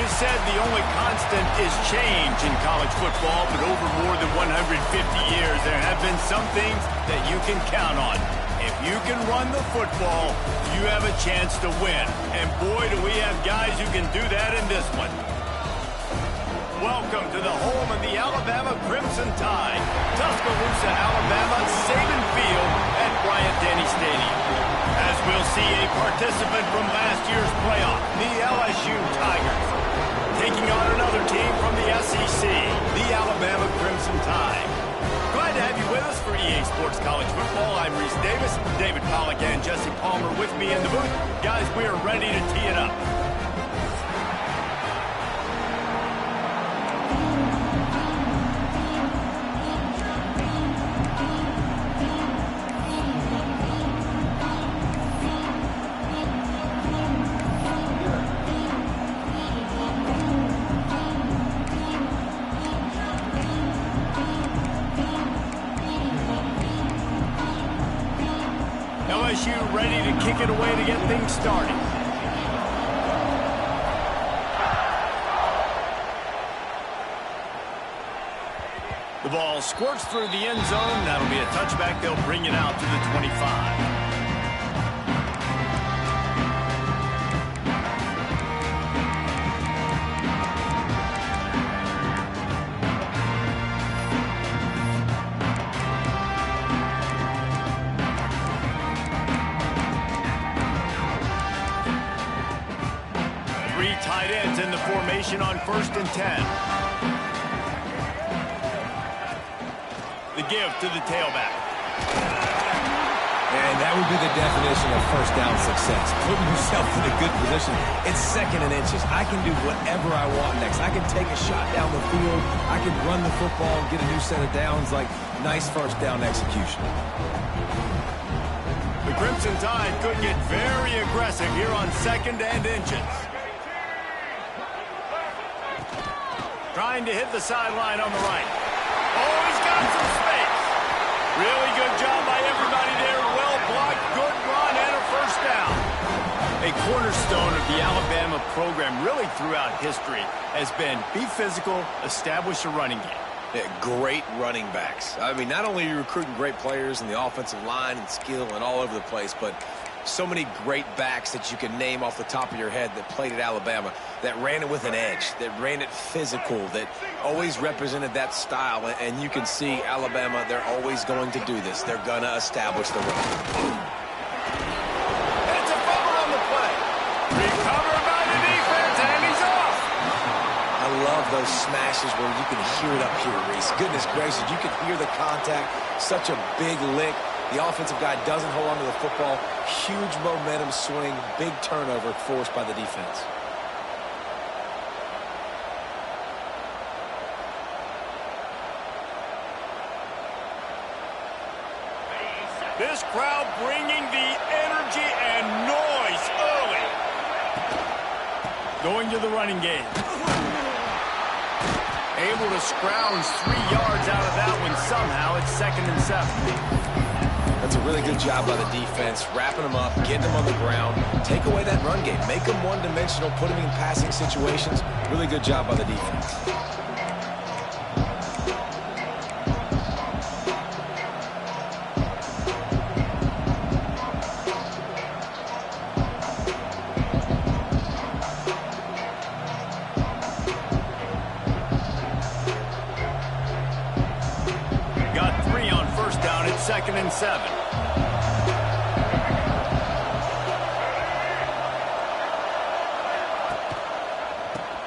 It is said the only constant is change in college football, but over more than 150 years, there have been some things that you can count on. If you can run the football, you have a chance to win. And boy, do we have guys who can do that in this one. Welcome to the home of the Alabama Crimson Tide, Tuscaloosa, Alabama, Saban Field at Bryant-Denny Stadium. As we'll see a participant from last year's playoff, the LSU Tigers, taking on another team from the SEC, the Alabama Crimson Tide. Glad to have you with us for EA Sports College Football. I'm Reese Davis, David Pollack and Jesse Palmer with me in the booth. Guys, we are ready to tee it up. LSU ready to kick it away to get things started. The ball squirts through the end zone. That'll be a touchback. They'll bring it out to the 25. Three tight ends in the formation on 1st and 10. The give to the tailback. And that would be the definition of first down success. Putting yourself in a good position. It's 2nd and inches. I can do whatever I want next. I can take a shot down the field. I can run the football and get a new set of downs. Like, nice first down execution. The Crimson Tide could get very aggressive here on 2nd and inches. Trying to hit the sideline on the right. Oh, he's got some space. Really good job by everybody there. Well blocked, good run, and a first down. A cornerstone of the Alabama program really throughout history has been be physical, establish a running game. Yeah, great running backs. I mean, not only are you recruiting great players in the offensive line and skill and all over the place, but so many great backs that you can name off the top of your head that played at Alabama, that ran it with an edge, that ran it physical, that always represented that style. And you can see Alabama, they're always going to do this. They're going to establish the run. It's a fumble on the play. Recovered by the defense, and he's off. I love those smashes where you can hear it up here, Reese. Goodness gracious, you can hear the contact. Such a big lick. The offensive guy doesn't hold on to the football. Huge momentum swing, big turnover forced by the defense. This crowd bringing the energy and noise early. Going to the running game. Able to scrounge 3 yards out of that one somehow. It's 2nd and 7. That's a really good job by the defense, wrapping them up, getting them on the ground, take away that run game, make them one-dimensional, put them in passing situations. Really good job by the defense. Got 3 on 1st down. It's 2nd and 7.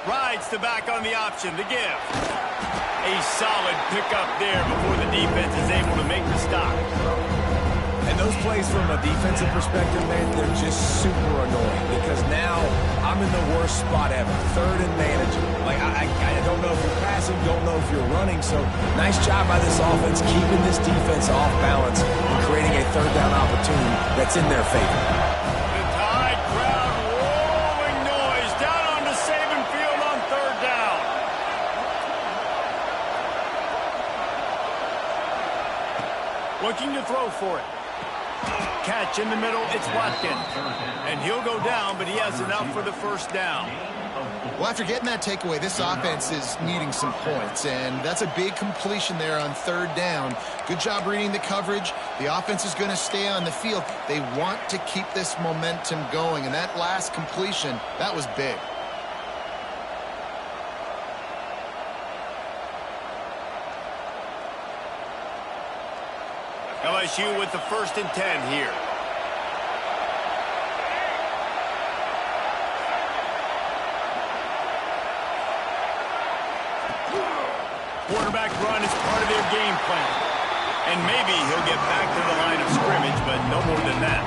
Rides the back on the option. The give. A solid pickup there before the defense is able to make the stop. And those plays from a defensive perspective, man, they're just super annoying because now I'm in the worst spot ever. 3rd and manageable. Like, I don't know if you're passing, don't know if you're running. So nice job by this offense keeping this defense off balance and creating a 3rd down opportunity that's in their favor. The Tide crowd rolling noise down onto Saban Field on 3rd down. Looking to throw for it. Catch in the middle, it's Watkins. And he'll go down, but he has enough for the first down. Well, after getting that takeaway, this offense is needing some points, and that's a big completion there on 3rd down. Good job reading the coverage. The offense is going to stay on the field. They want to keep this momentum going, and that last completion, that was big. LSU with the 1st and 10 here. Quarterback run is part of their game plan. And maybe he'll get back to the line of scrimmage, but no more than that.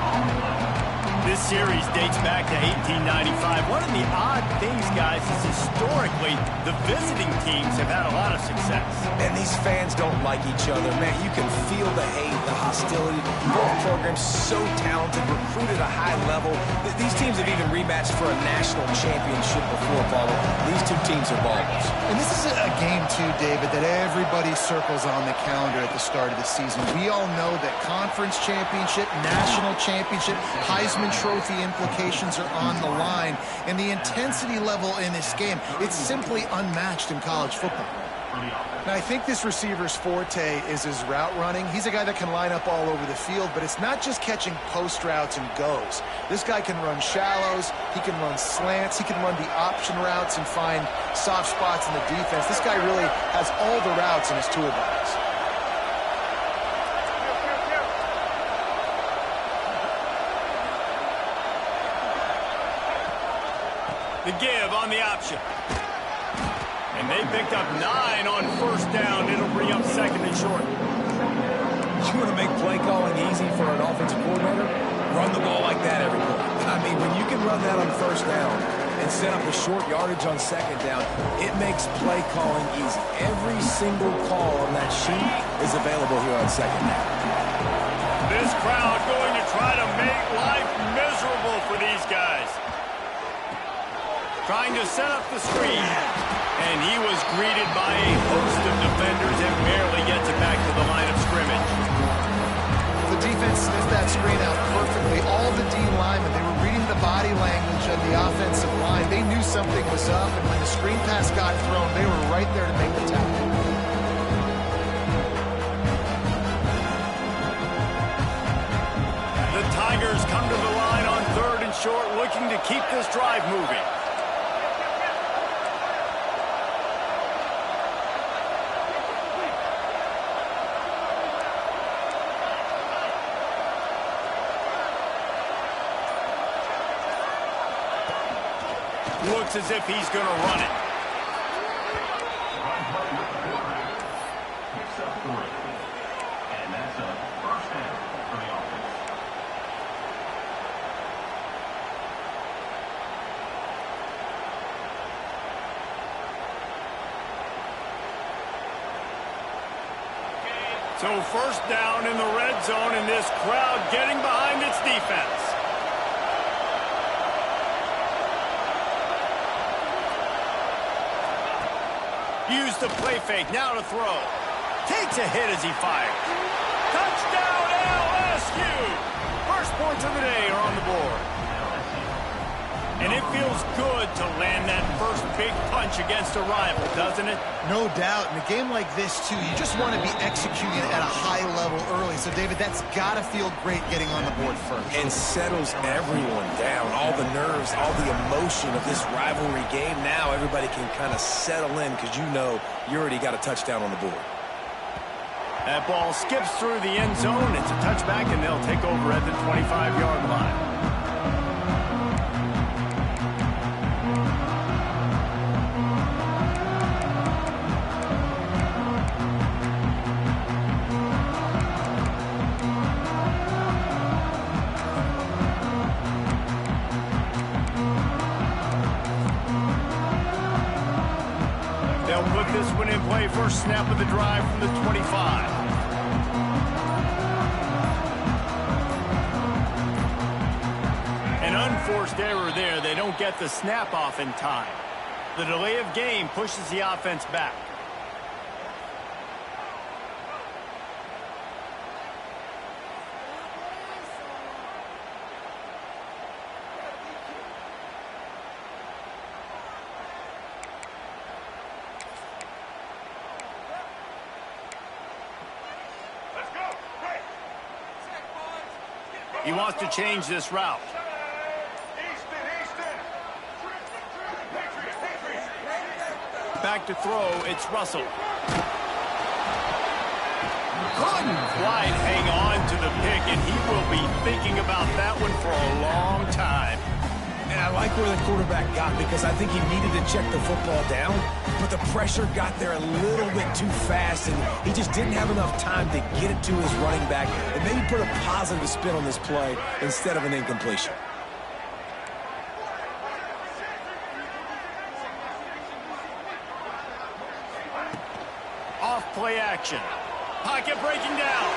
This series dates back to 1895. One of the odd things, guys, is historically the visiting teams have had a lot of success. And these fans don't like each other. Man, you can feel the hate, the hostility. Both programs so talented, recruited at a high level. These teams have even rematched for a national championship before, Paulo. These two teams are ballers. And this is a game, too, David, that everybody circles on the calendar at the start of the season. We all know that conference championship, national championship, Heisman Trophy implications are on the line. And the intensity level in this game, it's simply unmatched in college football. Now, I think this receiver's forte is his route running. He's a guy that can line up all over the field, but it's not just catching post routes and goes. This guy can run shallows, he can run slants, he can run the option routes and find soft spots in the defense. This guy really has all the routes in his toolbox. The give on the option. And they picked up 9 on 1st down. It'll bring up 2nd and short. You want to make play calling easy for an offensive coordinator? Run the ball like that every play. I mean, when you can run that on 1st down and set up a short yardage on 2nd down, it makes play calling easy. Every single call on that sheet is available here on 2nd down. This crowd going to try to make life miserable for these guys. Trying to set up the screen. And he was greeted by a host of defenders and barely gets it back to the line of scrimmage. The defense sniffed that screen out perfectly. All the D linemen, they were reading the body language of the offensive line. They knew something was up, and when the screen pass got thrown, they were right there to make the tackle. The Tigers come to the line on 3rd and short, looking to keep this drive moving. Looks as if he's going to run it. So 1st down in the red zone, and this crowd getting behind its defense. Use the play fake, now to throw. Takes a hit as he fires. Touchdown LSU! First points of the day are on the board. And it feels good to land that first big punch against a rival, doesn't it? No doubt. In a game like this, too, you just want to be executing at a high level early. So, David, that's got to feel great getting on the board first. And settles everyone down. All the nerves, all the emotion of this rivalry game. Now everybody can kind of settle in because you know you already got a touchdown on the board. That ball skips through the end zone. It's a touchback, and they'll take over at the 25-yard line. They'll put this one in play. First snap of the drive from the 25. An unforced error there. They don't get the snap off in time. The delay of game pushes the offense back. He wants to change this route. Back to throw, it's Russell. Couldn't quite hang on to the pick, and he will be thinking about that one for a long time. And I like where the quarterback got, because I think he needed to check the football down, but the pressure got there a little bit too fast, and he just didn't have enough time to get it to his running back and maybe put a positive spin on this play instead of an incompletion. Off play action. Pocket breaking down.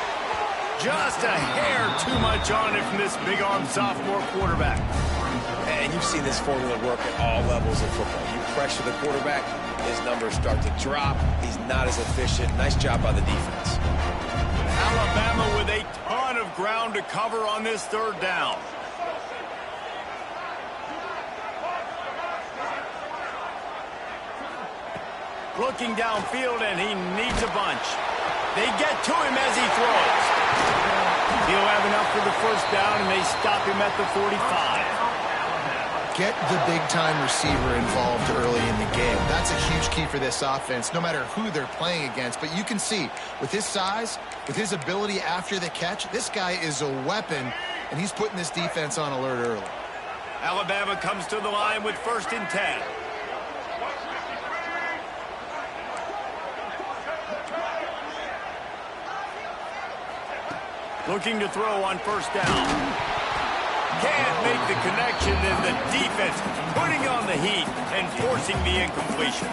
Just a hair too much on it from this big-arm sophomore quarterback. And you've seen this formula work at all levels of football. You pressure the quarterback, his numbers start to drop. He's not as efficient. Nice job by the defense. Alabama with a ton of ground to cover on this third down. Looking downfield, and he needs a bunch. They get to him as he throws. He'll have enough for the first down, and they stop him at the 45. Get the big-time receiver involved early in the game. That's a huge key for this offense, no matter who they're playing against. But you can see, with his size, with his ability after the catch, this guy is a weapon, and he's putting this defense on alert early. Alabama comes to the line with 1st and 10. Looking to throw on 1st down. Can't make the connection, and the defense putting on the heat and forcing the incompletion.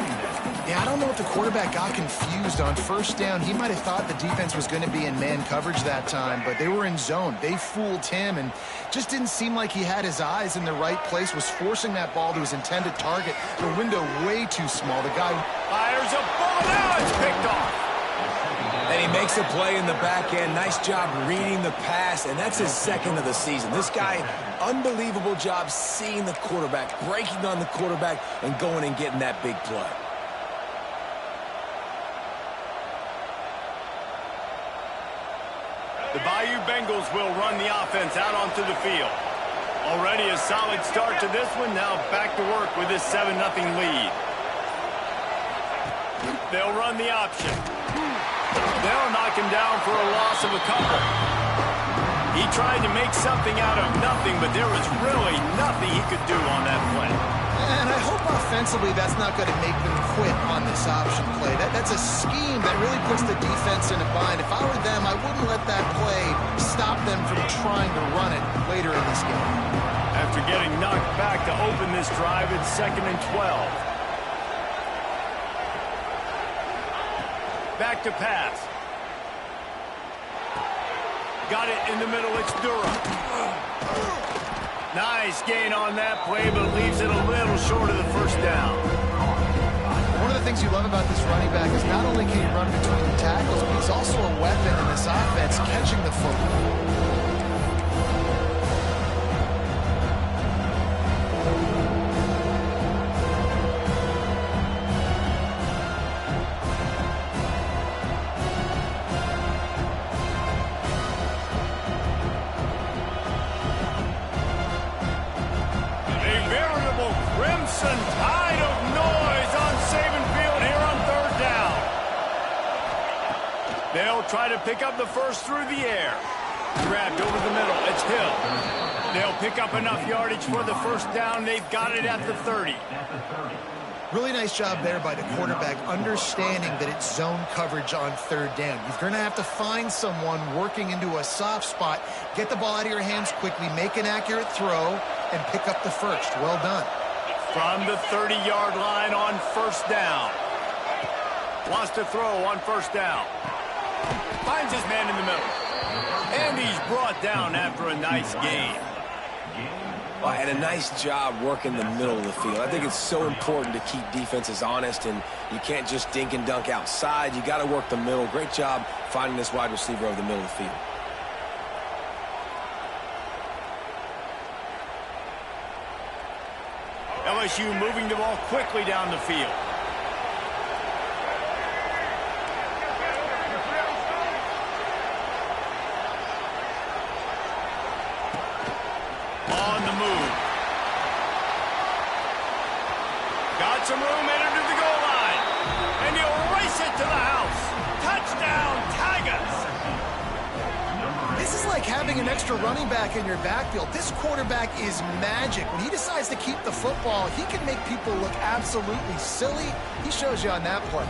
Yeah, I don't know if the quarterback got confused on 1st down. He might have thought the defense was going to be in man coverage that time, but they were in zone. They fooled him, and just didn't seem like he had his eyes in the right place, was forcing that ball to his intended target. The window way too small. The guy fires a ball. Now it's picked off. And he makes a play in the back end. Nice job reading the pass, and that's his 2nd of the season. This guy, unbelievable job seeing the quarterback, breaking on the quarterback, and going and getting that big play. The Bayou Bengals will run the offense out onto the field. Already a solid start to this one. Now back to work with this 7-0 lead. They'll run the option. They'll knock him down for a loss of a couple. He tried to make something out of nothing, but there was really nothing he could do on that play. And I hope offensively that's not going to make them quit on this option play. That's a scheme that really puts the defense in a bind. If I were them, I wouldn't let that play stop them from trying to run it later in this game. After getting knocked back to open this drive, it's 2nd and 12. Back to pass. Got it in the middle. It's Durham. Nice gain on that play, but leaves it a little short of the 1st down. One of the things you love about this running back is not only can he run between the tackles, but he's also a weapon in this offense, catching the football. Crimson tide of noise on Saban Field here on 3rd down. They'll try to pick up the first through the air. Grabbed over the middle. It's Hill. They'll pick up enough yardage for the 1st down. They've got it at the 30. Really nice job there by the quarterback, understanding that it's zone coverage on 3rd down. You're going to have to find someone working into a soft spot, get the ball out of your hands quickly, make an accurate throw, and pick up the first. Well done. From the 30-yard line on 1st down. Wants to throw on 1st down. Finds his man in the middle. And he's brought down after a nice gain. And a nice job working the middle of the field. I think it's so important to keep defenses honest, and you can't just dink and dunk outside. You got to work the middle. Great job finding this wide receiver over the middle of the field. LSU moving the ball quickly down the field. having an extra running back in your backfield. This quarterback is magic. When he decides to keep the football, he can make people look absolutely silly. He shows you on that play.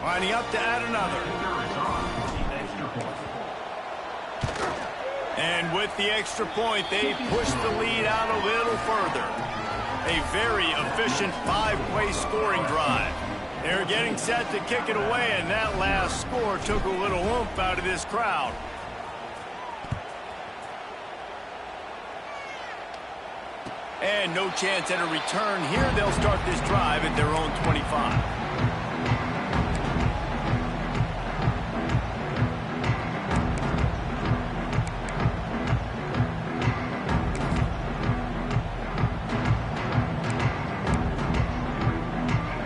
Lining up to add another. And with the extra point, they push the lead out a little further. A very efficient 5-play scoring drive. They're getting set to kick it away, and that last score took a little oomph out of this crowd. And no chance at a return here. They'll start this drive at their own 25.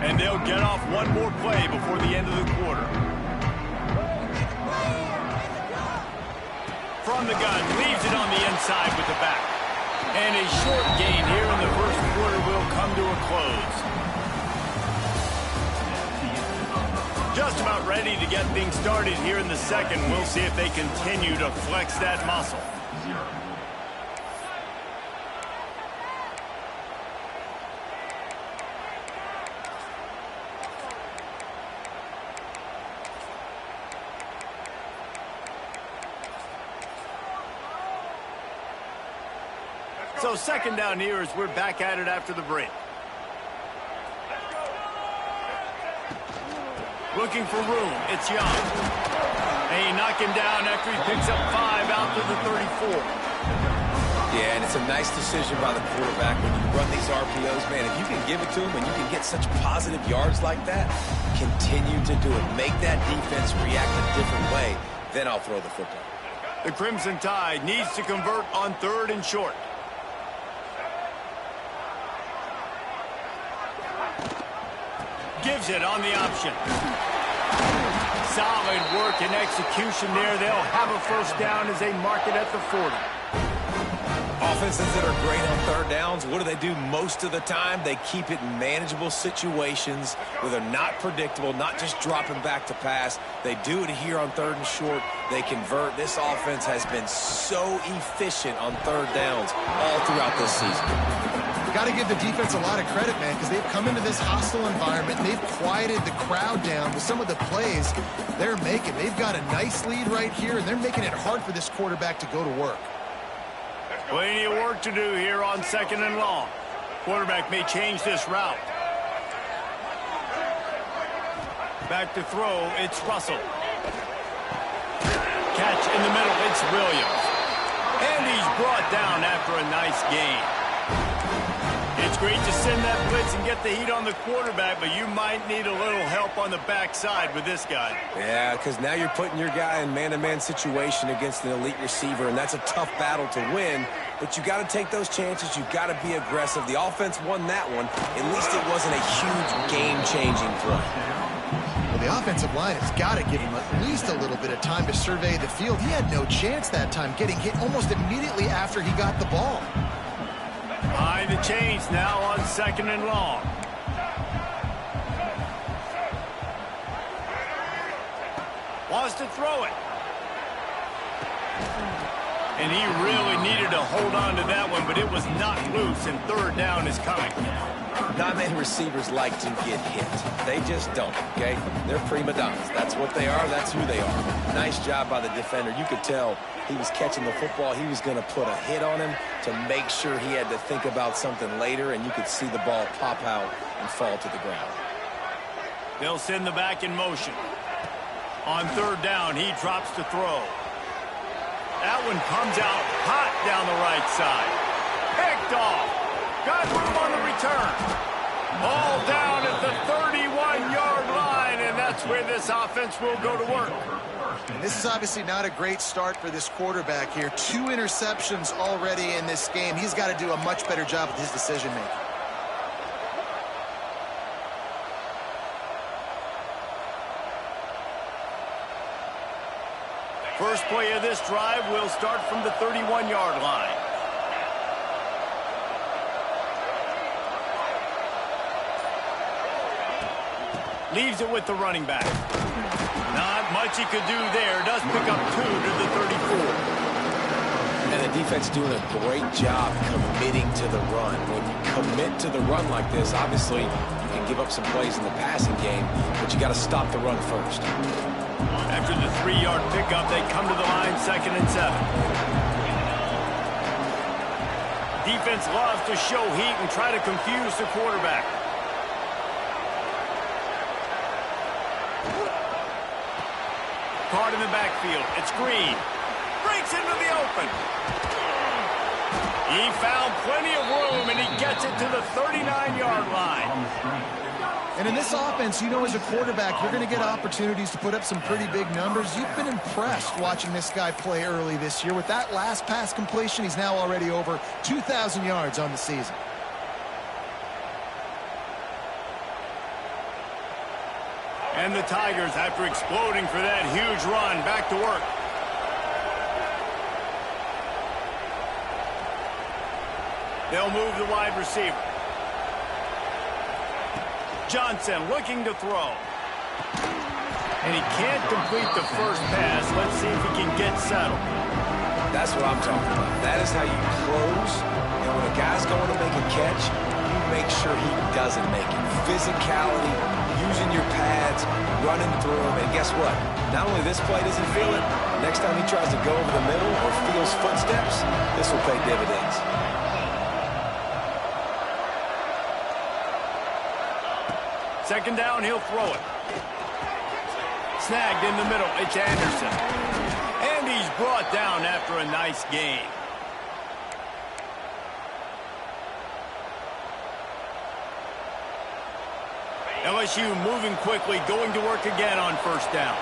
And they'll get off one more play before the end of the quarter. From the gun, leaves it on the inside with the back. And a short gain here in the first quarter will come to a close. Just about ready to get things started here in the second. We'll see if they continue to flex that muscle. So second down here as we're back at it after the break. Looking for room. It's Young. They knock him down after he picks up 5 out to the 34. Yeah, and it's a nice decision by the quarterback when you run these RPOs, man. If you can give it to him and you can get such positive yards like that, continue to do it. Make that defense react a different way, then I'll throw the football. The Crimson Tide needs to convert on 3rd and short. Gives it on the option. Solid work and execution there. They'll have a first down as they mark it at the 40. Offenses that are great on 3rd downs, what do? Most of the time, they keep it in manageable situations where they're not predictable, not just dropping back to pass. They do it here on 3rd and short. They convert. This offense has been so efficient on 3rd downs all throughout this season. Got to give the defense a lot of credit, man, because they've come into this hostile environment and they've quieted the crowd down with some of the plays they're making. They've got a nice lead right here, and they're making it hard for this quarterback to go to work. Plenty of work to do here on 2nd and long. Quarterback may change this route. Back to throw, it's Russell. Catch in the middle, it's Williams. And he's brought down after a nice gain. It's great to send that blitz and get the heat on the quarterback, but you might need a little help on the backside with this guy. Yeah, because now you're putting your guy in man-to-man situation against an elite receiver, and that's a tough battle to win, but you got to take those chances. You've got to be aggressive. The offense won that one. At least it wasn't a huge game-changing play. Well, the offensive line has got to give him at least a little bit of time to survey the field. He had no chance that time, getting hit almost immediately after he got the ball. Behind the chains now on 2nd and long. Wants to throw it. And he really needed to hold on to that one, but it was not loose, and 3rd down is coming. Not many receivers like to get hit. They just don't, okay? They're prima donnas. That's what they are. That's who they are. Nice job by the defender. You could tell he was catching the football. He was going to put a hit on him to make sure he had to think about something later, and you could see the ball pop out and fall to the ground. They'll send the back in motion. On 3rd down, he drops to throw. That one comes out hot down the right side. Picked off. Got room on the return. Ball down at the 31-yard line, and that's where this offense will go to work. And this is obviously not a great start for this quarterback here. 2 interceptions already in this game. He's got to do a much better job with his decision-making. First play of this drive will start from the 31-yard line. Leaves it with the running back. Not much he could do there. Does pick up 2 to the 34. And the defense doing a great job committing to the run. When you commit to the run like this, obviously you can give up some plays in the passing game, but you got to stop the run first. After the 3-yard pickup, they come to the line 2nd and 7. Defense loves to show heat and try to confuse the quarterback. Card in the backfield. It's Green. Breaks into the open. He found plenty of room, and he gets it to the 39-yard line. And in this offense, you know, as a quarterback, you're going to get opportunities to put up some pretty big numbers. You've been impressed watching this guy play early this year. With that last pass completion, he's now already over 2,000 yards on the season. And the Tigers, after exploding for that huge run, back to work. They'll move the wide receiver. Johnson looking to throw. And he can't complete the first pass. Let's see if he can get settled. That's what I'm talking about. That is how you close. And when a guy's going to make a catch, you make sure he doesn't make it. Physicality, using your pads, running through him. And guess what? Not only this play doesn't feel it, next time he tries to go over the middle or feels footsteps, this will pay dividends. Second down, he'll throw it. Snagged in the middle, it's Anderson. And he's brought down after a nice gain. LSU moving quickly, going to work again on first down.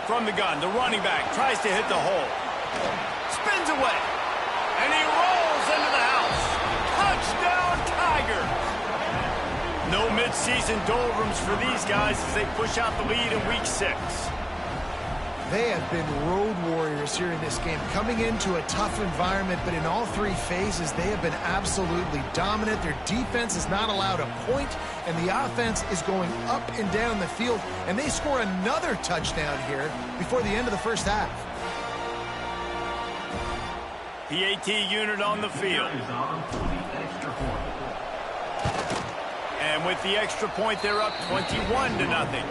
From the gun, the running back tries to hit the hole. Spins away. And he rolls into the house. Touchdown, Tigers. No midseason doldrums for these guys as they push out the lead in week 6. They have been road warriors here in this game, coming into a tough environment, but in all 3 phases, they have been absolutely dominant. Their defense is not allowed a point, and the offense is going up and down the field, and they score another touchdown here before the end of the first half. PAT unit on the field. And with the extra point, they're up 21-0.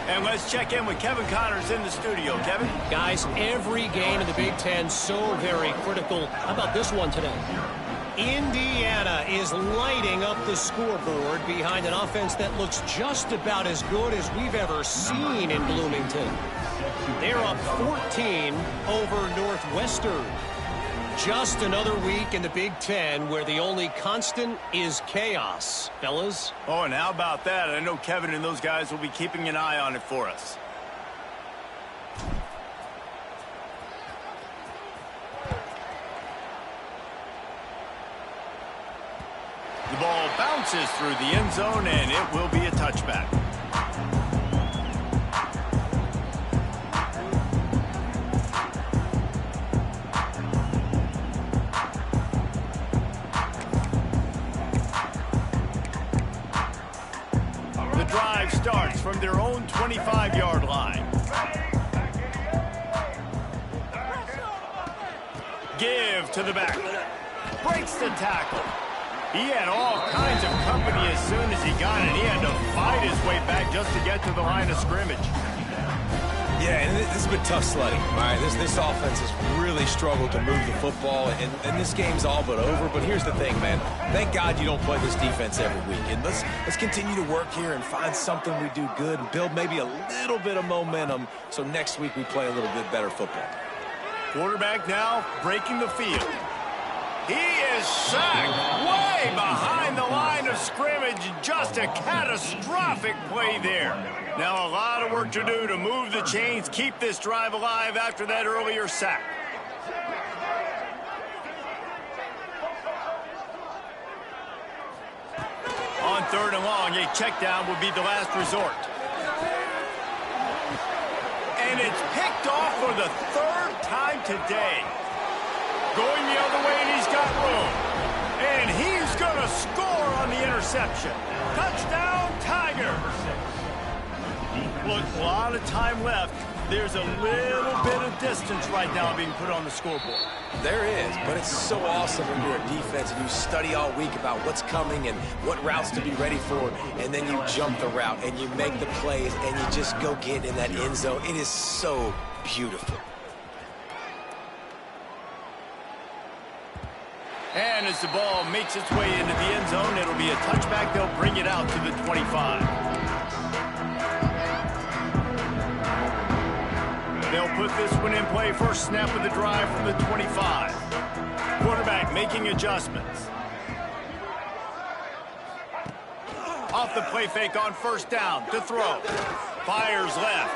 And let's check in with Kevin Connors in the studio. Kevin? Guys, every game in the Big Ten so very critical. How about this one today? Indiana is lighting up the scoreboard behind an offense that looks just about as good as we've ever seen in Bloomington. They're up 14 over Northwestern. Just another week in the Big Ten where the only constant is chaos, fellas. Oh, and how about that? I know Kevin and those guys will be keeping an eye on it for us. The ball bounces through the end zone, and it will be a touchback. Starts from their own 25-yard line. Give to the back. Breaks the tackle. He had all kinds of company as soon as he got it. He had to fight his way back just to get to the line of scrimmage. Yeah, and this has been tough sledding. All right, this offense has really struggled to move the football, and this game's all but over. But here's the thing, man. Thank God you don't play this defense every week. And let's continue to work here and find something we do good and build maybe a little bit of momentum so next week we play a little bit better football. Quarterback now breaking the field. He is sacked way behind the line of scrimmage. Just a catastrophic play there. Now a lot of work to do to move the chains, keep this drive alive after that earlier sack. On 3rd and long, a check down would be the last resort. And it's picked off for the 3rd time today. Going the other way, and he's got room. And he's going to score on the interception. Touchdown, Tigers. Look, a lot of time left. There's a little bit of distance right now being put on the scoreboard. There is, but it's so awesome when you're a defense and you study all week about what's coming and what routes to be ready for, and then you jump the route and you make the plays and you just go get in that end zone. It is so beautiful. And as the ball makes its way into the end zone, it'll be a touchback. They'll bring it out to the 25. They'll put this one in play. First snap of the drive from the 25. Quarterback making adjustments. Off the play fake on first down to throw. Fires left.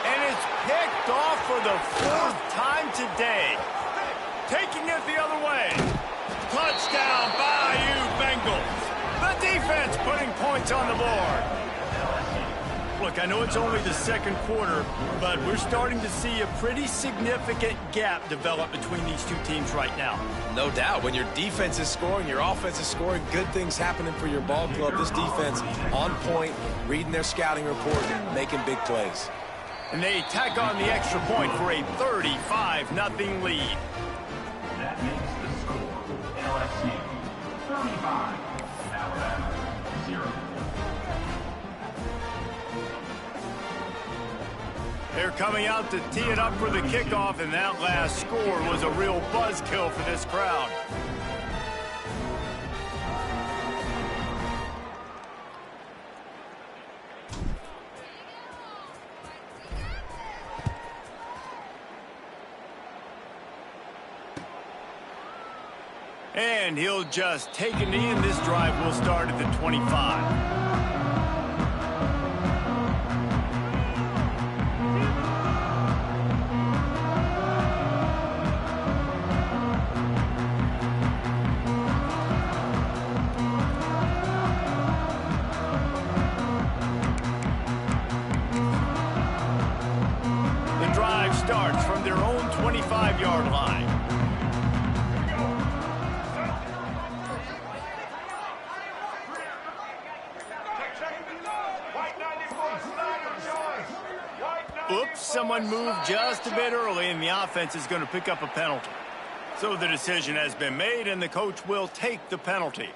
And it's picked off for the 4th time today. Taking it the other way. Touchdown, Bayou Bengals. The defense putting points on the board. Look, I know it's only the second quarter, but we're starting to see a pretty significant gap develop between these two teams right now. No doubt. When your defense is scoring, your offense is scoring, good things happening for your ball club. This defense on point, reading their scouting report, making big plays. And they tack on the extra point for a 35-0 lead. That makes the score LSU 35, Alabama 0. They're coming out to tee it up for the kickoff, and that last score was a real buzzkill for this crowd. And he'll just take a knee, and this drive will start at the 25. Starts from their own 25-yard line. Oops, someone moved just a bit early, and the offense is going to pick up a penalty. So the decision has been made, and the coach will take the penalty.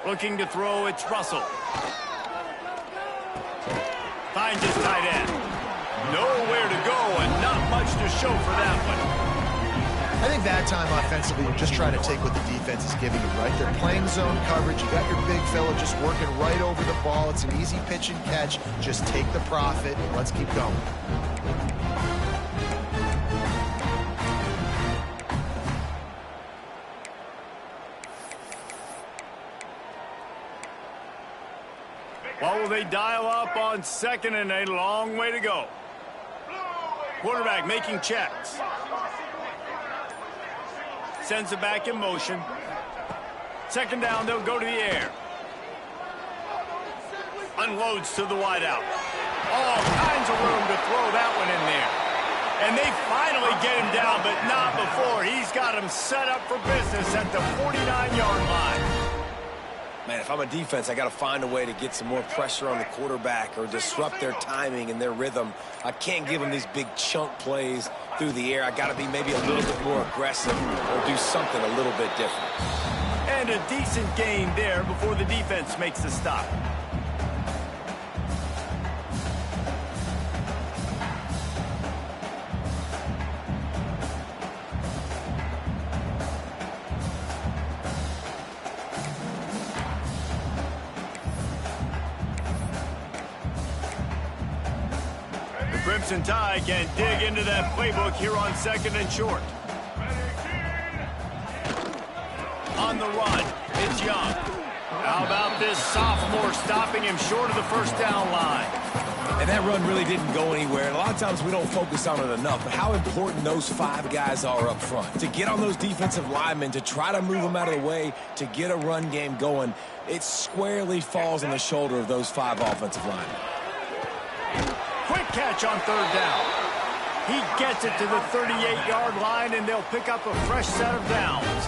Looking to throw, it's Russell. Finds his tight end. Nowhere to go and not much to show for that one. I think that time offensively, you're just trying to take what the defense is giving you, right? They're playing zone coverage. You got your big fella just working right over the ball. It's an easy pitch and catch. Just take the profit and let's keep going. What will they dial up on second and a long way to go? Quarterback making checks. Sends it back in motion. Second down, they'll go to the air. Unloads to the wideout. All kinds of room to throw that one in there. And they finally get him down, but not before. He's got him set up for business at the 49-yard line. Man, if I'm a defense, I got to find a way to get some more pressure on the quarterback or disrupt their timing and their rhythm. I can't give them these big chunk plays through the air. I got to be maybe a little bit more aggressive or do something a little bit different. And a decent gain there before the defense makes the stop. Crimson Tide can dig into that playbook here on second and short. On the run, it's Young. How about this sophomore stopping him short of the first down line? And that run really didn't go anywhere. And a lot of times we don't focus on it enough, but how important those 5 guys are up front. To get on those defensive linemen, to try to move them out of the way, to get a run game going, it squarely falls on the shoulder of those 5 offensive linemen. Quick catch on 3rd down. He gets it to the 38-yard line, and they'll pick up a fresh set of downs.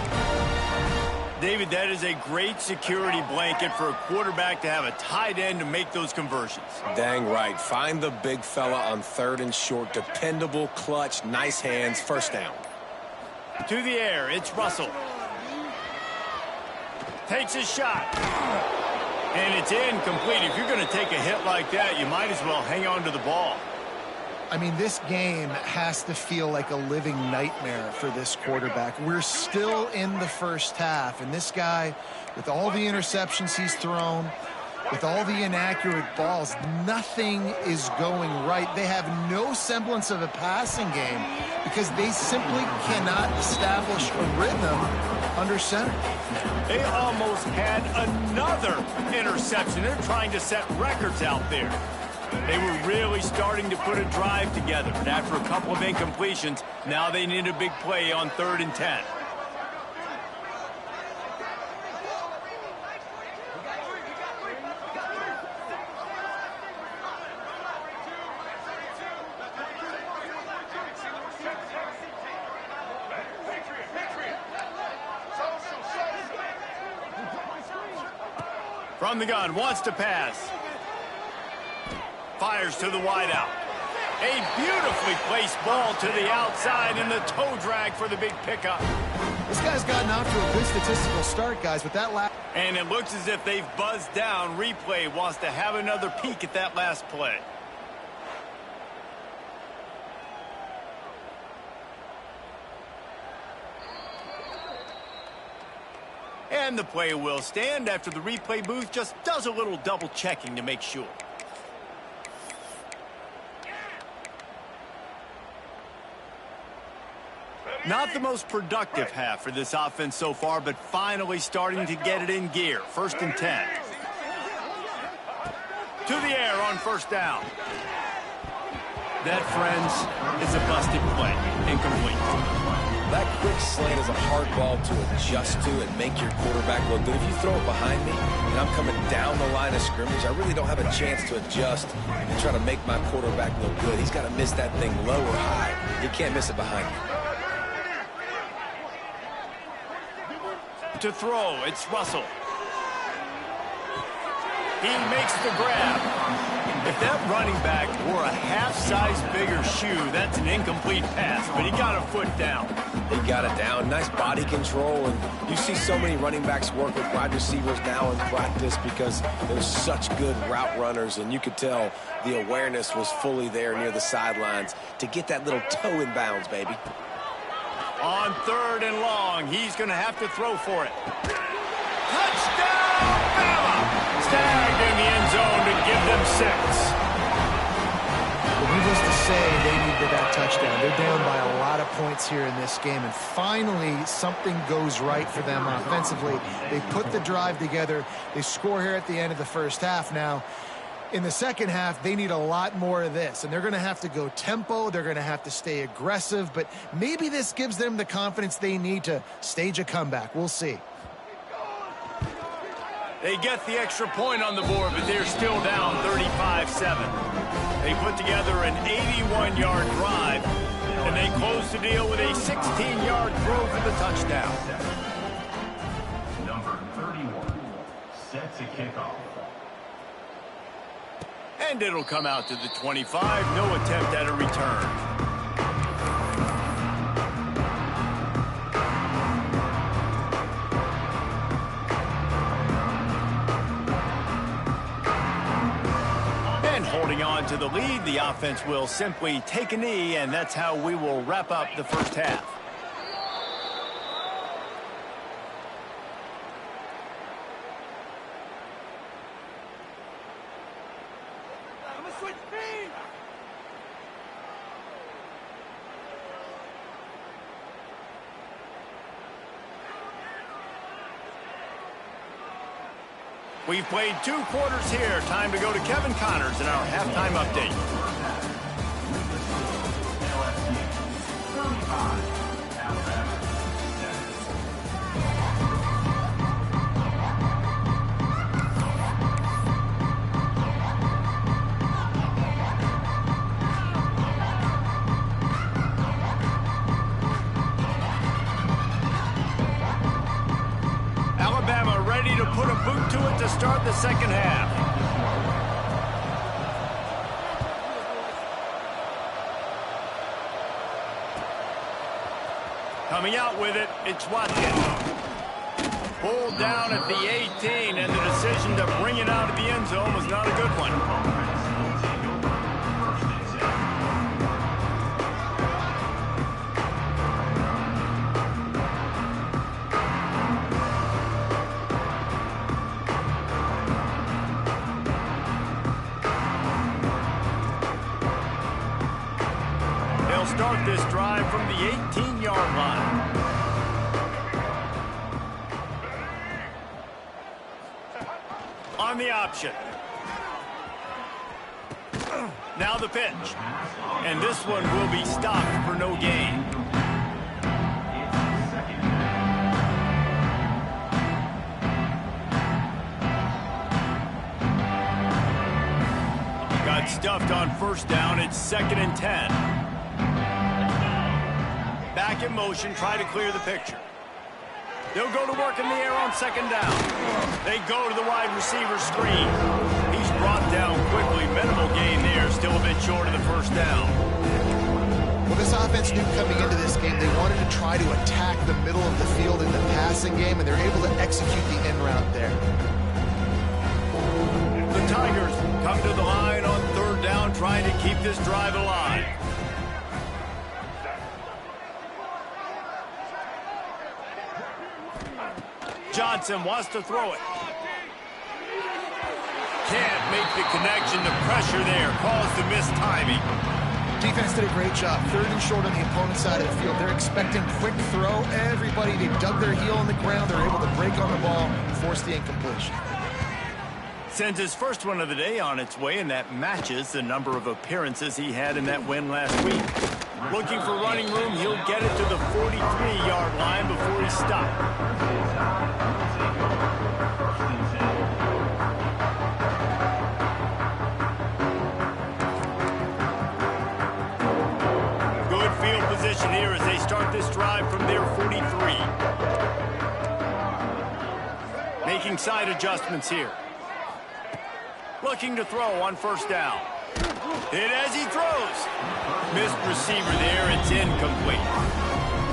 David, that is a great security blanket for a quarterback to have a tight end to make those conversions. Dang right. Find the big fella on 3rd and short. Dependable, clutch, nice hands, 1st down. To the air, it's Russell. Takes a shot. And it's incomplete. If you're going to take a hit like that, you might as well hang on to the ball. I mean, this game has to feel like a living nightmare for this quarterback. We're still in the first half, and this guy, with all the interceptions he's thrown, with all the inaccurate balls, nothing is going right. They have no semblance of a passing game because they simply cannot establish a rhythm under center. They almost had another interception. They're trying to set records out there. They were really starting to put a drive together, but after a couple of incompletions, now they need a big play on 3rd and 10. From the gun, wants to pass. Fires to the wideout. A beautifully placed ball to the outside, and the toe drag for the big pickup. This guy's gotten off to a good statistical start, guys, with that last... And it looks as if they've buzzed down. Replay wants to have another peek at that last play. And the play will stand after the replay booth just does a little double checking to make sure. Not the most productive half for this offense so far, but finally starting to get it in gear. 1st and 10. To the air on 1st down. That, friends, is a busted play. Incomplete. That quick slant is a hard ball to adjust to and make your quarterback look good. If you throw it behind me and I'm coming down the line of scrimmage, I really don't have a chance to adjust and try to make my quarterback look good. He's got to miss that thing low or high. He can't miss it behind me. To throw, it's Russell. He makes the grab. If that running back wore a half-size bigger shoe, that's an incomplete pass, but he got a foot down. He got it down. Nice body control, and you see so many running backs work with wide receivers now in practice because they're such good route runners, and you could tell the awareness was fully there near the sidelines to get that little toe in bounds, baby. On 3rd and long, he's going to have to throw for it. Touchdown, Bama! Tagged in the end zone to give them 6. Well, needless to say, they needed that touchdown. They're down by a lot of points here in this game, and finally something goes right for them offensively. They put the drive together. They score here at the end of the first half. Now, in the second half, they need a lot more of this, and they're going to have to go tempo. They're going to have to stay aggressive, but maybe this gives them the confidence they need to stage a comeback. We'll see. They get the extra point on the board, but they're still down 35-7. They put together an 81-yard drive, and they close the deal with a 16-yard throw for the touchdown. Number 31 sets a kickoff. And it'll come out to the 25. No attempt at a return. Holding on to the lead, the offense will simply take a knee, and that's how we will wrap up the first half. We've played 2 quarters here. Time to go to Kevin Connors in our halftime update. LSU 35, Alabama 7. Alabama ready to put a boot to it to start the second half. Coming out with it, it's Watkins. Pulled down at the 18, and the decision to bring it out of the end zone was not a good one. They'll start this drive from the 18-yard line. On the option. Now the pitch. And this one will be stopped for no gain. Got stuffed on first down. It's 2nd and 10. Back in motion, try to clear the picture. They'll go to work in the air on 2nd down. They go to the wide receiver screen. He's brought down quickly. Minimal gain there, still a bit short of the first down. Well, this offense knew coming into this game they wanted to try to attack the middle of the field in the passing game, and they're able to execute the end route there. The Tigers come to the line on 3rd down, trying to keep this drive alive. Johnson wants to throw it. Can't make the connection. The pressure there caused the missed timing. Defense did a great job. 3rd and short on the opponent's side of the field. They're expecting quick throw. Everybody, they dug their heel on the ground. They're able to break on the ball, force the incompletion. Sends his first one of the day on its way, and that matches the number of appearances he had in that win last week. Looking for running room, he'll get it to the 43-yard line before he's stopped. Good field position here as they start this drive from their 43. Making side adjustments here. Looking to throw on 1st down. Hit as he throws. Missed receiver there. It's incomplete.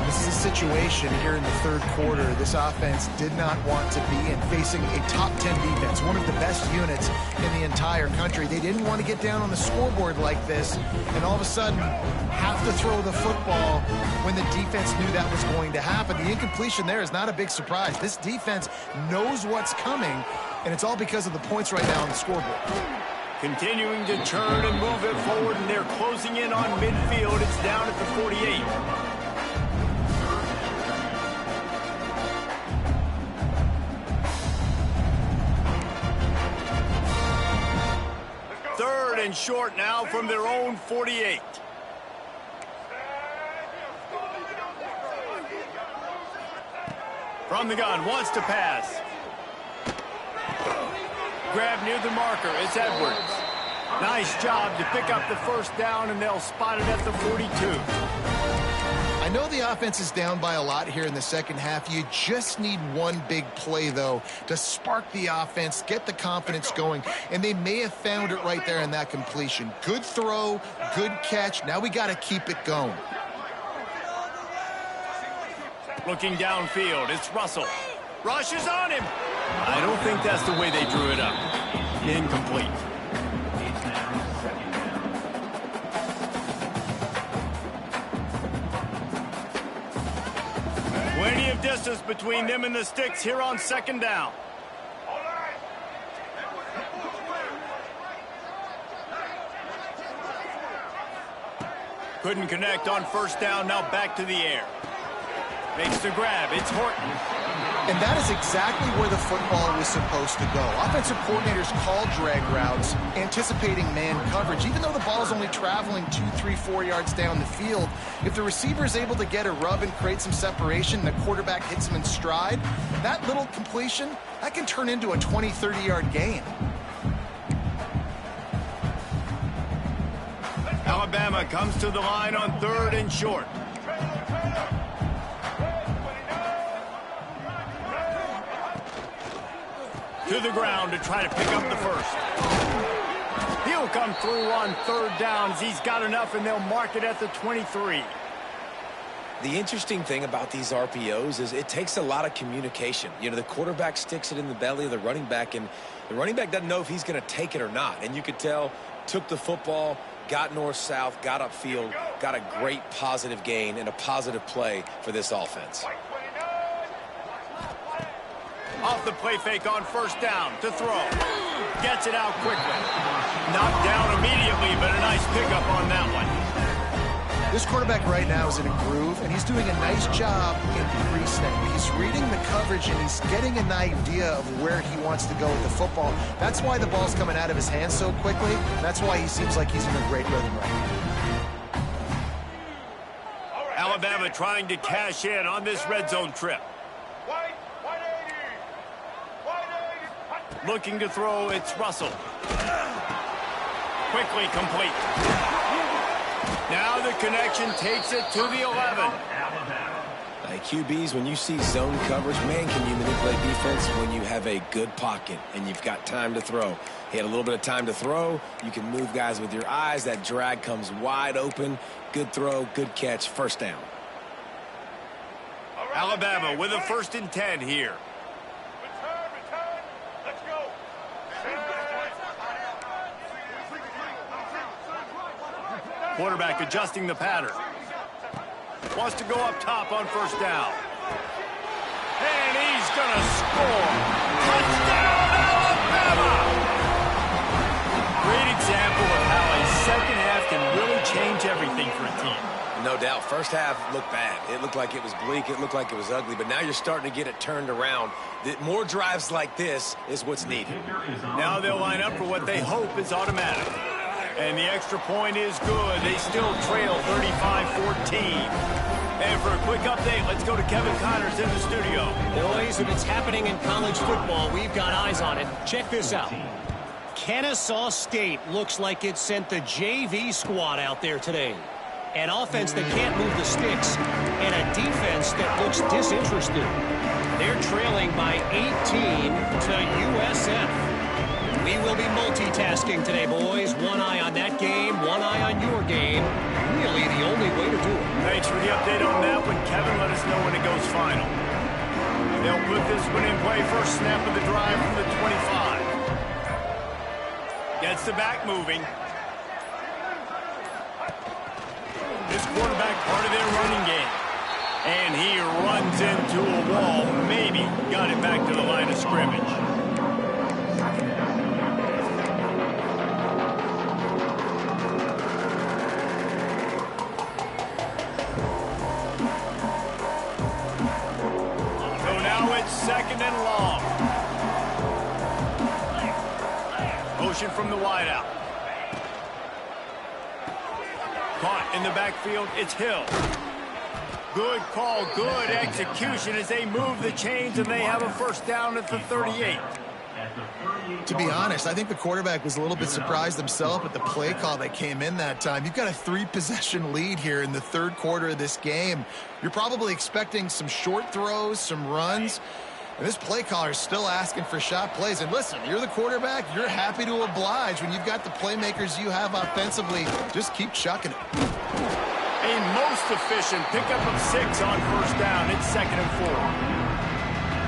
This is a situation here in the 3rd quarter this offense did not want to be in, facing a top 10 defense, one of the best units in the entire country. They didn't want to get down on the scoreboard like this and all of a sudden have to throw the football when the defense knew that was going to happen. The incompletion there is not a big surprise. This defense knows what's coming, and it's all because of the points right now on the scoreboard. Continuing to turn and move it forward, and they're closing in on midfield. It's down at the 48. Third and short now from their own 48. From the gun, wants to pass. Grab near the marker. It's Edwards. Nice job to pick up the 1st down, and they'll spot it at the 42. I know the offense is down by a lot here in the second half. You just need one big play, though, to spark the offense, get the confidence going, and they may have found it right there in that completion. Good throw, good catch. Now we got to keep it going. Looking downfield, it's Russell. Rush is on him. I don't think that's the way they drew it up. Incomplete. Plenty of distance between them and the sticks here on 2nd down. Couldn't connect on 1st down, now back to the air. Makes the grab, it's Horton. And that is exactly where the football was supposed to go. Offensive coordinators call drag routes, anticipating man coverage. Even though the ball is only traveling 2, 3, 4 yards down the field, if the receiver is able to get a rub and create some separation and the quarterback hits him in stride, that little completion, that can turn into a 20, 30-yard gain. Alabama comes to the line on 3rd and short. To the ground to try to pick up the first. He'll come through on 3rd down as he's got enough, and they'll mark it at the 23. The interesting thing about these RPOs is it takes a lot of communication. You know, the quarterback sticks it in the belly of the running back, and the running back doesn't know if he's going to take it or not. And you could tell, took the football, got north-south, got upfield, got a great positive gain and a positive play for this offense. Off the play fake on 1st down to throw. Gets it out quickly. Knocked down immediately, but a nice pickup on that one. This quarterback right now is in a groove, and he's doing a nice job in pre-snap. He's reading the coverage, and he's getting an idea of where he wants to go with the football. That's why the ball's coming out of his hands so quickly. That's why he seems like he's in a great rhythm right now. Alabama trying to cash in on this red zone trip. Looking to throw, it's Russell. Quickly complete. Now the connection takes it to the 11. QBs, when you see zone coverage, man, can you manipulate defense when you have a good pocket and you've got time to throw. He had a little bit of time to throw. You can move guys with your eyes. That drag comes wide open. Good throw, good catch, 1st down. Alabama with a 1st and 10 here. Quarterback adjusting the pattern. Wants to go up top on 1st down. And he's going to score. Touchdown, Alabama! Great example of how a second half can really change everything for a team. No doubt. 1st half looked bad. It looked like it was bleak. It looked like it was ugly. But now you're starting to get it turned around. More drives like this is what's needed. Now they'll line up for what they hope is automatic. And the extra point is good. They still trail 35-14. And for a quick update, let's go to Kevin Connors in the studio. Boys, if it's happening in college football, we've got eyes on it. Check this out. Kennesaw State looks like it sent the JV squad out there today. An offense that can't move the sticks and a defense that looks disinterested. They're trailing by 18 to USF. We will be multitasking today, boys. One eye on that game, one eye on your game. Really the only way to do it. Thanks for the update on that one. Kevin, let us know when it goes final. They'll put this one in play. 1st snap of the drive from the 25. Gets the back moving. This quarterback part of their running game. And he runs into a wall. Maybe got it back to the line of scrimmage. So now it's 2nd and long. Motion from the wideout. Caught in the backfield, it's Hill. Good call, good execution as they move the chains, and they have a 1st down at the 38. To be honest, I think the quarterback was a little bit surprised himself at the play call that came in that time. You've got a 3-possession lead here in the 3rd quarter of this game. You're probably expecting some short throws, some runs. And this play caller is still asking for shot plays. And listen, you're the quarterback. You're happy to oblige when you've got the playmakers you have offensively. Just keep chucking it. A most efficient pickup of 6 on 1st down. It's 2nd and 4.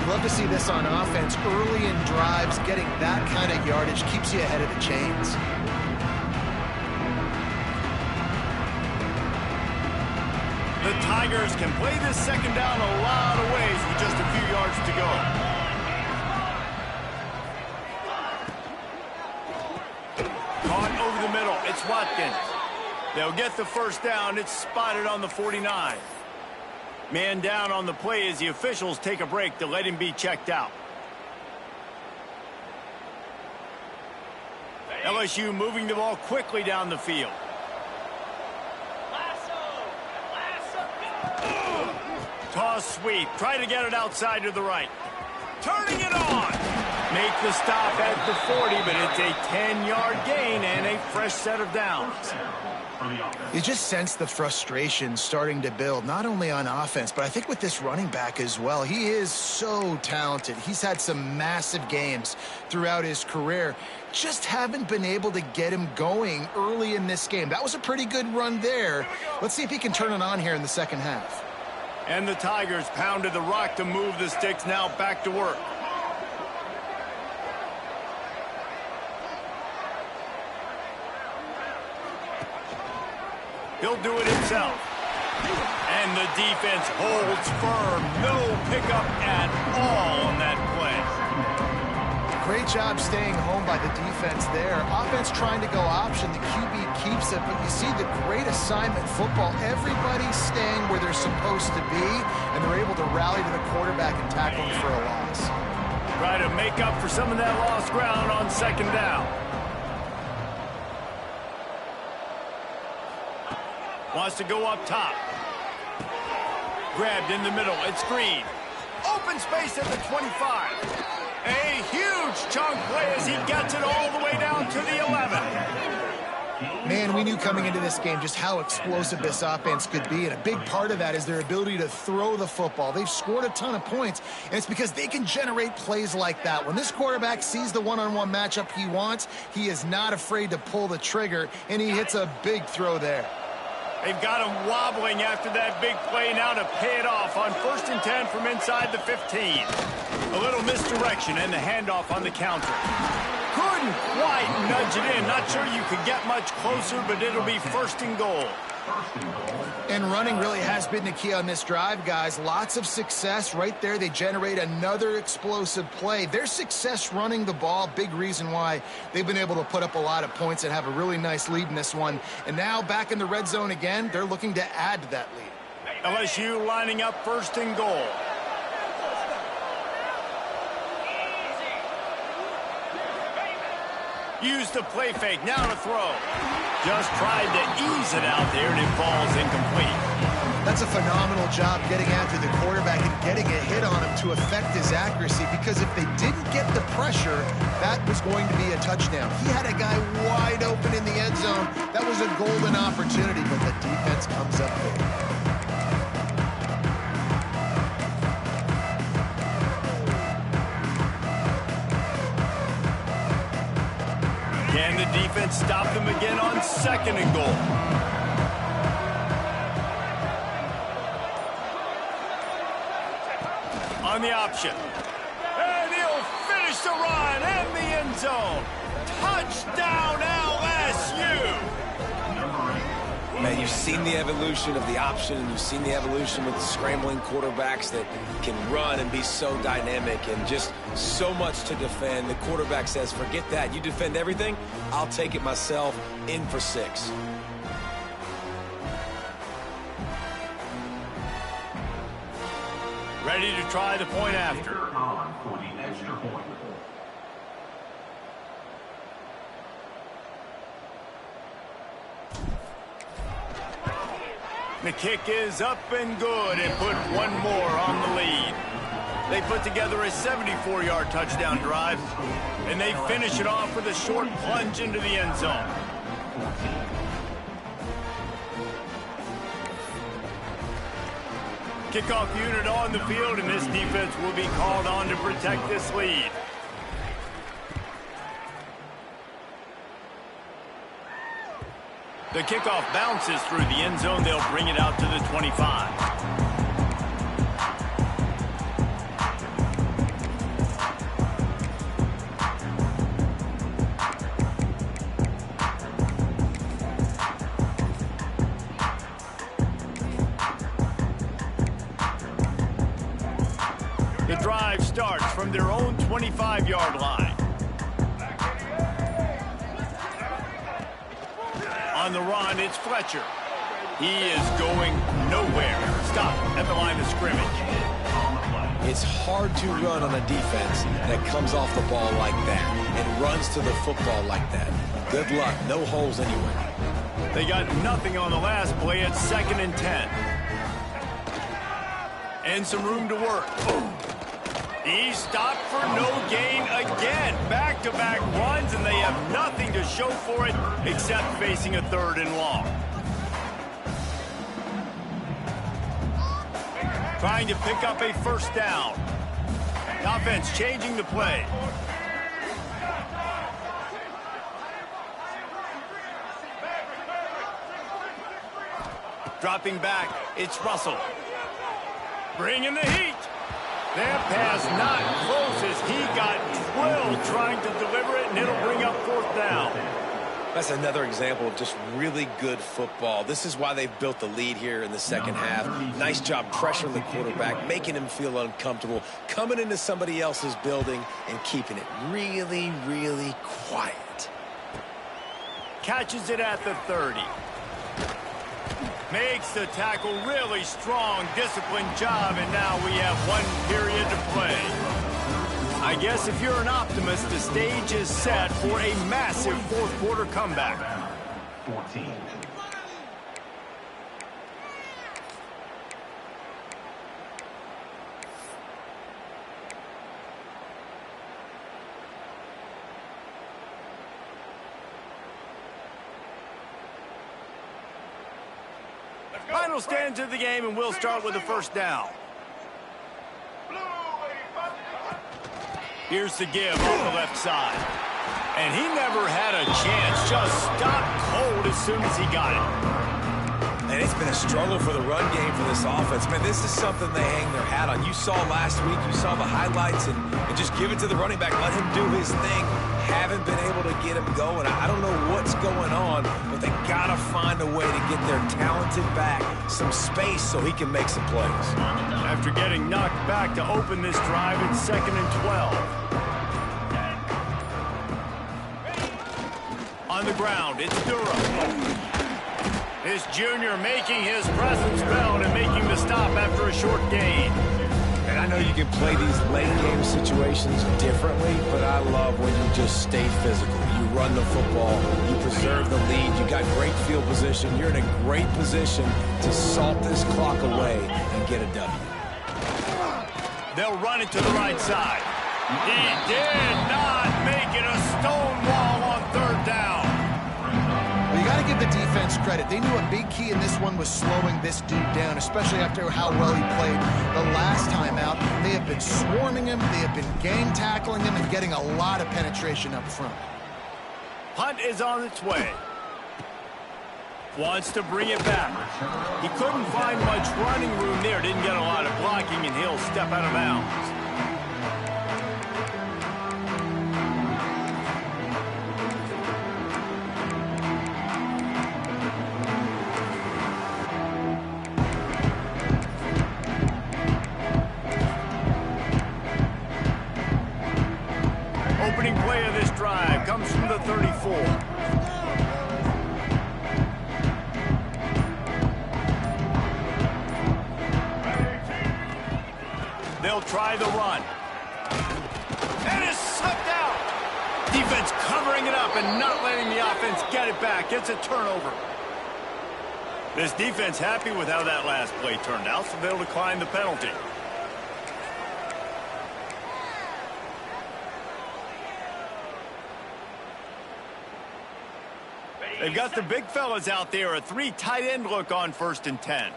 You love to see this on offense. Early in drives, getting that kind of yardage keeps you ahead of the chains. The Tigers can play this 2nd down a lot of ways with just a few yards to go. Caught over the middle. It's Watkins. They'll get the 1st down. It's spotted on the 49. Man down on the play as the officials take a break to let him be checked out. LSU moving the ball quickly down the field. Toss sweep. Try to get it outside to the right. Turning it on. Make the stop at the 40, but it's a 10-yard gain and a fresh set of downs. You just sense the frustration starting to build, not only on offense, but I think with this running back as well. He is so talented. He's had some massive games throughout his career. Just haven't been able to get him going early in this game. That was a pretty good run there. Let's see if he can turn it on here in the second half. And the Tigers pounded the rock to move the sticks, now back to work. He'll do it himself. And the defense holds firm. No pickup at all on that play. Great job staying home by the defense there. Offense trying to go option. The QB keeps it, but you see the great assignment football. Everybody's staying where they're supposed to be, and they're able to rally to the quarterback and tackle him for a loss. Try to make up for some of that lost ground on second down. Wants to go up top. Grabbed in the middle. It's Green. Open space at the 25. A huge chunk play as he gets it all the way down to the 11. Man, we knew coming into this game just how explosive this offense could be, and a big part of that is their ability to throw the football. They've scored a ton of points, and it's because they can generate plays like that. When this quarterback sees the one-on-one matchup he wants, he is not afraid to pull the trigger, and he hits a big throw there. They've got him wobbling after that big play now to pay it off on 1st and 10 from inside the 15. A little misdirection and the handoff on the counter. Couldn't quite nudge it in. Not sure you could get much closer, but it'll be 1st and goal. And running really has been the key on this drive, guys. Lots of success right there. They generate another explosive play. Their success running the ball, big reason why they've been able to put up a lot of points and have a really nice lead in this one. And now back in the red zone again, they're looking to add to that lead. LSU lining up 1st and goal. Use the play fake, now to throw. Just tried to ease it out there, and it falls incomplete. That's a phenomenal job getting after the quarterback and getting a hit on him to affect his accuracy, because if they didn't get the pressure, that was going to be a touchdown. He had a guy wide open in the end zone. That was a golden opportunity, but the defense comes up big. Can the defense stop them again on 2nd and goal? On the option. And he'll finish the run in the end zone. Touchdown LSU! Man, you've seen the evolution of the option, and you've seen the evolution with scrambling quarterbacks that can run and be so dynamic and just so much to defend. The quarterback says, forget that. You defend everything, I'll take it myself. In for 6. Ready to try the point after. For the extra point. The kick is up and good and put one more on the lead. They put together a 74-yard touchdown drive, and they finish it off with a short plunge into the end zone. Kickoff unit on the field, and this defense will be called on to protect this lead. The kickoff bounces through the end zone. They'll bring it out to the 25. The drive starts from their own 25-yard line. On the run, it's Fletcher. He is going nowhere. Stop at the line of scrimmage. It's hard to run on a defense that comes off the ball like that and runs to the football like that. Good luck. No holes anywhere. They got nothing on the last play at 2nd and 10. And some room to work. He stopped for no gain again. Back-to-back runs, and they have nothing to show for it except facing a 3rd and long. Trying to pick up a 1st down. The offense changing the play. Dropping back, it's Russell. Bringing the heat. That pass not close as he got drilled trying to deliver it, and it'll bring up 4th down. That's another example of just really good football. This is why they've built the lead here in the 2nd half. Nice job pressuring the quarterback, making him feel uncomfortable, coming into somebody else's building and keeping it really, really quiet. Catches it at the 30. Makes the tackle really strong, disciplined job, and now we have 1 period to play. I guess if you're an optimist, the stage is set for a massive 4th quarter comeback. 14. Final stands of the game, and we'll start with the 1st down. Here's the give on the left side. And he never had a chance. Just stopped cold as soon as he got it. And it's been a struggle for the run game for this offense. Man, this is something they hang their hat on. You saw last week, you saw the highlights, and just give it to the running back. Let him do his thing. Haven't been able to get him going. I don't know what's going on, but they got to find a way to get their talented back some space so he can make some plays. After getting knocked back to open this drive, it's 2nd and 12. On the ground, it's Durham. This junior making his presence felt and making the stop after a short gain. And I know you can play these late game situations differently, but I love when you just stay physical. You run the football, you preserve the lead, you got great field position, you're in a great position to salt this clock away and get a W. They'll run it to the right side. He did not make it a stone wall on 3rd down. Well, you got to give the defense credit. They knew a big key in this one was slowing this dude down, especially after how well he played the last time out. They have been swarming him, they have been gang tackling him, and getting a lot of penetration up front. Punt is on its way. Wants to bring it back. He couldn't find much running room there. Didn't get a lot of blocking, and he'll step out of bounds. Opening play of this drive comes from the 34. They'll try the run. And it's sucked out. Defense covering it up and not letting the offense get it back. It's a turnover. This defense happy with how that last play turned out, so they'll decline the penalty. They've got the big fellas out there, a 3 tight end look on 1st and 10.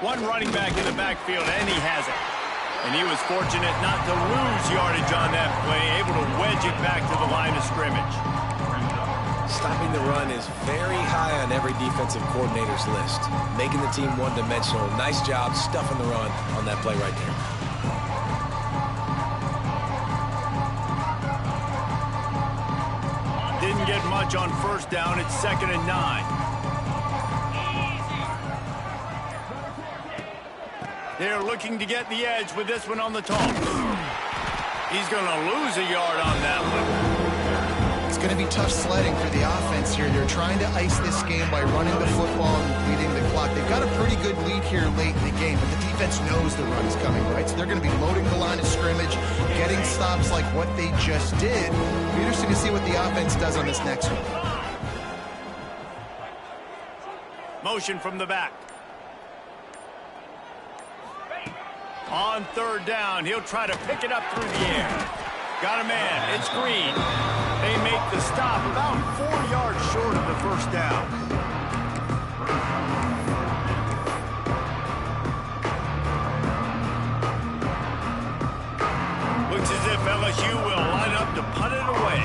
One running back in the backfield, and he has it. And he was fortunate not to lose yardage on that play, able to wedge it back to the line of scrimmage. Stopping the run is very high on every defensive coordinator's list. Making the team one-dimensional. Nice job stuffing the run on that play right there. Didn't get much on 1st down. It's 2nd and 9. They're looking to get the edge with this one on the toss. He's going to lose a yard on that one. It's going to be tough sledding for the offense here. They're trying to ice this game by running the football and leading the clock. They've got a pretty good lead here late in the game, but the defense knows the run's coming, right? So they're going to be loading the line of scrimmage, getting stops like what they just did. It'll be interesting to see what the offense does on this next one. Motion from the back. On third down, he'll try to pick it up through the air. Got a man. It's Green. They make the stop about 4 yards short of the first down. Looks as if LSU will line up to punt it away.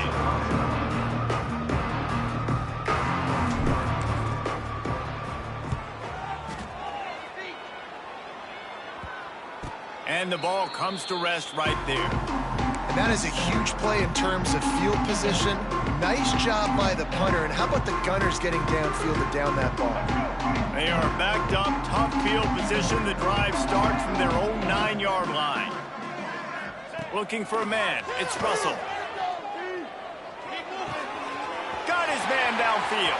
And the ball comes to rest right there. And that is a huge play in terms of field position. Nice job by the punter. And how about the Gunners getting downfield to down that ball? They are backed up, tough field position. The drive starts from their own 9-yard line. Looking for a man. It's Russell. Got his man downfield.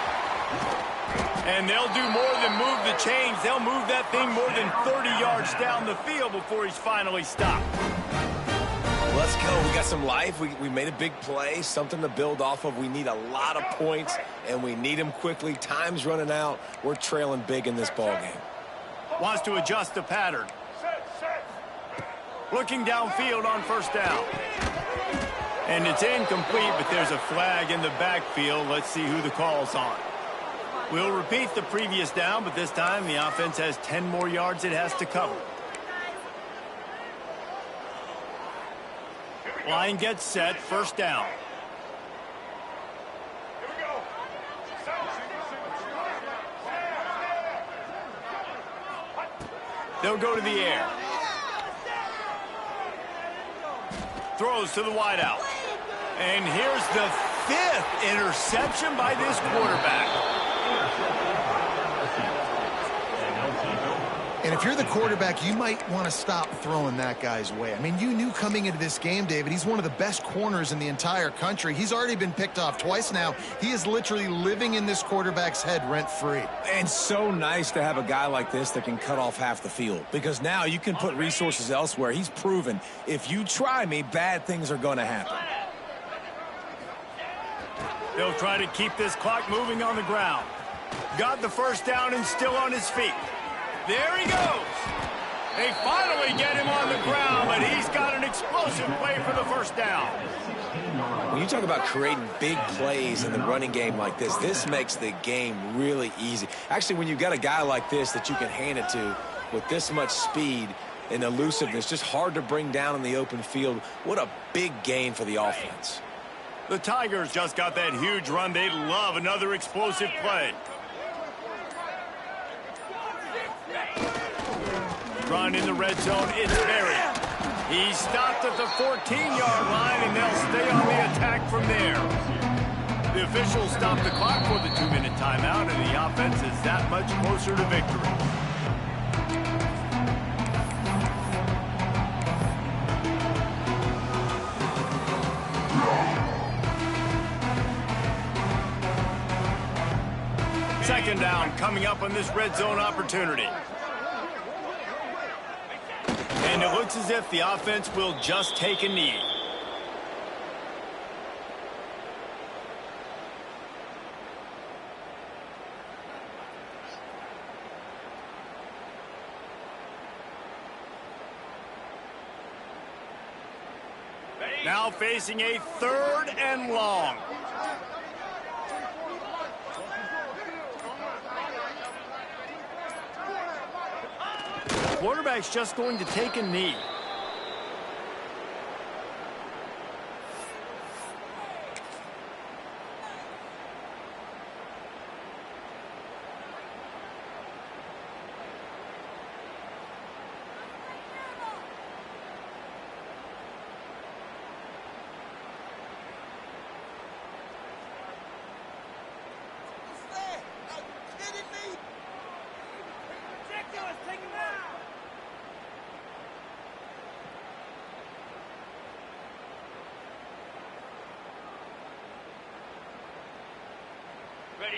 And they'll do more than move the chains. They'll move that thing more than 30 yards down the field before he's finally stopped. Let's go. We got some life. We made a big play, something to build off of. We need a lot of points, and we need them quickly. Time's running out. We're trailing big in this ball game. Wants to adjust the pattern. Looking downfield on first down. And it's incomplete, but there's a flag in the backfield. Let's see who the call's on. We'll repeat the previous down, but this time the offense has 10 more yards it has to cover. Line gets set, first down. They'll go to the air. Throws to the wideout. And here's the 5th interception by this quarterback. And if you're the quarterback, you might want to stop throwing that guy's way. I mean, you knew coming into this game, David, he's one of the best corners in the entire country. He's already been picked off twice now. He is literally living in this quarterback's head rent-free. And so nice to have a guy like this that can cut off half the field, because now you can put resources elsewhere. He's proven if you try me, bad things are going to happen. They'll try to keep this clock moving on the ground. Got the first down and still on his feet. There he goes. They finally get him on the ground, but he's got an explosive play for the first down. When you talk about creating big plays in the running game like this makes the game really easy. Actually, when you've got a guy like this that you can hand it to with this much speed and elusiveness, just hard to bring down in the open field, what a big gain for the offense. The Tigers just got that huge run. They'd love another explosive play. Run in the red zone, it's Berry. He's stopped at the 14-yard line, and they'll stay on the attack from there. The officials stop the clock for the 2-minute timeout, and the offense is that much closer to victory. Second down coming up on this red zone opportunity. And it looks as if the offense will just take a knee. Now facing a 3rd and long. Quarterback's just going to take a knee.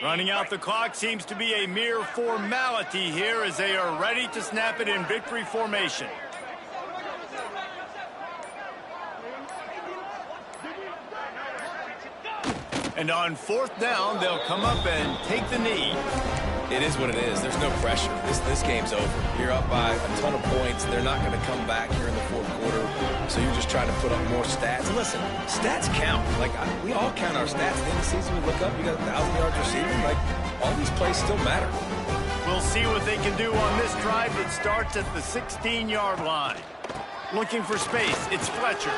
Running out the clock seems to be a mere formality here as they are ready to snap it in victory formation. And on fourth down, they'll come up and take the knee. It is what it is. There's no pressure. This game's over. You're up by a ton of points. They're not going to come back here in the fourth quarter. So you're just trying to put up more stats. And listen, stats count. We all count our stats. At the end of the season, we look up, you got 1,000 yards receiving. All these plays still matter. We'll see what they can do on this drive that starts at the 16-yard line. Looking for space. It's Fletcher.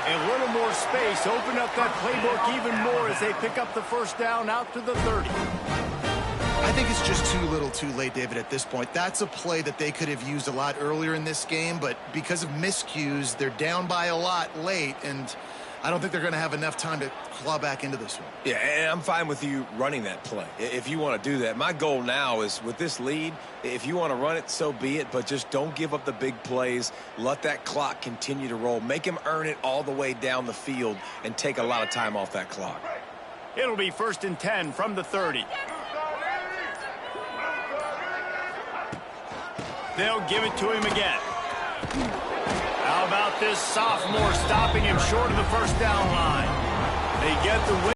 A little more space. Open up that playbook even more as they pick up the first down out to the 30. I think it's just too little too late, David, at this point. That's a play that they could have used a lot earlier in this game, but because of miscues, they're down by a lot late, and I don't think they're going to have enough time to claw back into this one. Yeah, and I'm fine with you running that play if you want to do that. My goal now is with this lead, if you want to run it, so be it, but just don't give up the big plays. Let that clock continue to roll. Make him earn it all the way down the field and take a lot of time off that clock. It'll be 1st and 10 from the 30. They'll give it to him again. How about this sophomore stopping him short of the first down line? They get the win.